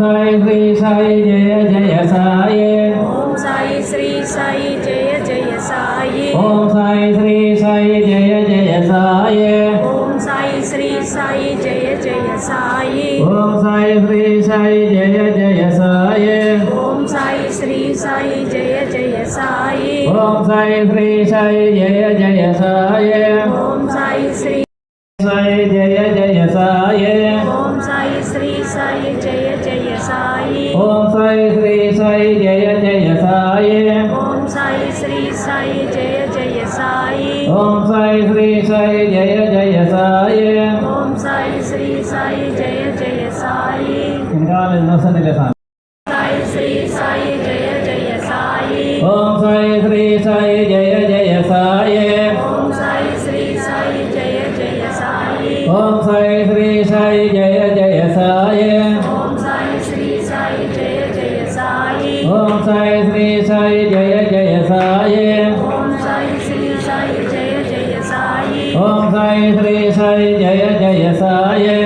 సాయి శ్రీ సాయి జయ జయ సాయి ఓం సాయి శ్రీ సాయి జయ జయ సాయి ఓం సాయి శ్రీ సాయి జయ జయ సాయి ఓం సాయి శ్రీ సాయి జయ జయ సాయి ఓం సాయి శ్రీ సాయి జయ జయ సాయి ఓం సాయి శ్రీ సాయి జయ జయ సాయి ఓం సాయి శ్రీ సాయి జయ జయ సాయి ఓం సాయి శ్రీ సాయి జయ జయ సాయి ఓం సాయి శ్రీ సాయి జయ జయ సాయి ఓం సాయి శ్రీ సాయి జయ జయ సాయి ఓం సాయి శ్రీ సాయి జయ జయ సాయి ఓం సాయి శ్రీ సాయి జయ జయ సాయి ఓం సాయి శ్రీ సాయి జయ జయ సాయి ఇంకా ఎన్నోసారి సాయి శ్రీ సాయి జయ జయ సాయి ఓం సాయి శ్రీ సాయి జయ జయ సాయి ఓం సాయి శ్రీ సాయి జయ జయ సాయి ఓం సాయి శ్రీ సాయి జయ జయ సాయి ఓం సాయి శ్రీ సాయి జయ జయ సాయి ఓం సాయి శ్రీ సాయి జయ జయ సాయి ఓం సాయి శ్రీ సాయి జయ జయ సాయి ఓం సాయి శ్రీ సాయి జయ జయ సాయి